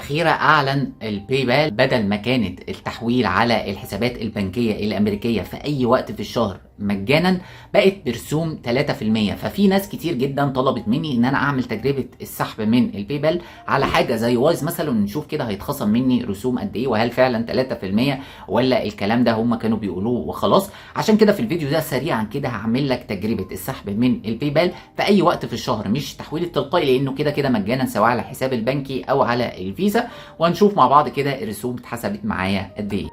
الأخيرة أعلن الباي بال بدل ما كانت التحويل على الحسابات البنكية الأمريكية في أي وقت في الشهر مجانا، بقت برسوم 3%. ففي ناس كتير جدا طلبت مني ان انا اعمل تجربة السحب من الباي بال على حاجة زي وايز مثلا، ونشوف كده هيتخصم مني رسوم قد ايه، وهل فعلا 3% ولا الكلام ده هم كانوا بيقولوه وخلاص. عشان كده في الفيديو ده سريعا كده هعمل لك تجربة السحب من الباي بال في اي وقت في الشهر، مش تحويل التلقائي لانه كده كده مجانا سواء على الحساب البنكي او على الفيزا، وهنشوف مع بعض كده الرسوم اتحسبت معايا قد ايه.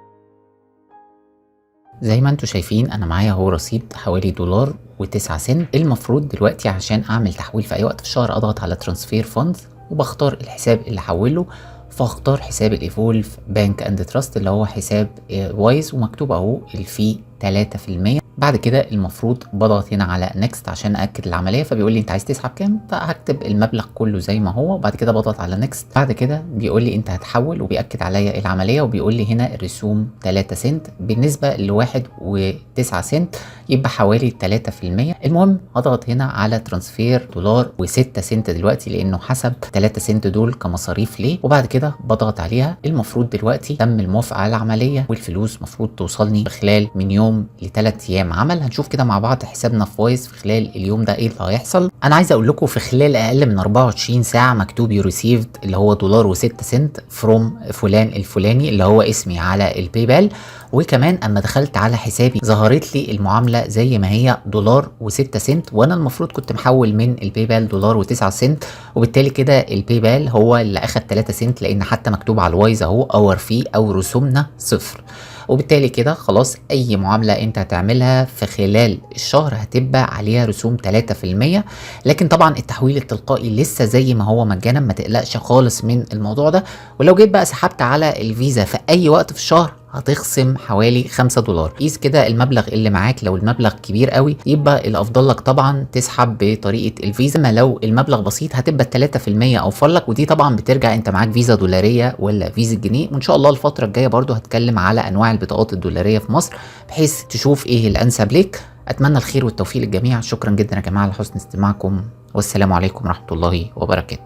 زي ما انتوا شايفين انا معايا اهو رصيد حوالي $1.09. المفروض دلوقتي عشان اعمل تحويل في اي وقت في الشهر اضغط على ترانسفير فاندز وبختار الحساب اللي هحوله، فاختار حساب الايفولف بانك اند تراست اللي هو حساب وايز، ومكتوب اهو الفي 3%. بعد كده المفروض بضغط هنا على نيكست عشان اكد العمليه، فبيقول لي انت عايز تسحب كام، فهكتب المبلغ كله زي ما هو، وبعد كده بضغط على نيكست. بعد كده بيقول لي انت هتحول وبيأكد عليا العمليه، وبيقول لي هنا الرسوم 3 سنت بالنسبه ل 1.09 سنت، يبقى حوالي 3%. المهم هضغط هنا على ترانسفير $1.06 سنت دلوقتي لانه حسب 3 سنت دول كمصاريف ليه، وبعد كده بضغط عليها. المفروض دلوقتي تم الموافقه على العمليه والفلوس المفروض توصلني في خلال من يوم ل3 ايام عمل. هنشوف كده مع بعض حسابنا في وايز في خلال اليوم ده ايه اللي هيحصل. انا عايز اقول لكم في خلال اقل من 24 ساعه مكتوب يو ريسيفد اللي هو $1.06 سنت فروم فلان الفلاني اللي هو اسمي على الباي بال. وكمان اما دخلت على حسابي ظهرت لي المعامله زي ما هي $1.06 سنت، وانا المفروض كنت محول من الباي بال $1.09 سنت، وبالتالي كده الباي بال هو اللي اخد 3 سنت، لان حتى مكتوب على الوايز اهو اور في او رسومنا 0. وبالتالي كده خلاص اي معاملة انت هتعملها في خلال الشهر هتبقى عليها رسوم 3%. لكن طبعا التحويل التلقائي لسه زي ما هو مجانا، ما تقلقش خالص من الموضوع ده. ولو جيت بقى سحبت على الفيزا في اي وقت في الشهر هتخصم حوالي $5. قيس كده المبلغ اللي معاك، لو المبلغ كبير قوي يبقى الافضل لك طبعا تسحب بطريقه الفيزا، ما لو المبلغ بسيط هتبقى 3% اوفر لك، ودي طبعا بترجع انت معاك فيزا دولاريه ولا فيزا جنيه. وان شاء الله الفتره الجايه برضو هتكلم على انواع البطاقات الدولاريه في مصر بحيث تشوف ايه الانسب ليك. اتمنى الخير والتوفيق للجميع. شكرا جدا يا جماعه لحسن استماعكم، والسلام عليكم ورحمه الله وبركاته.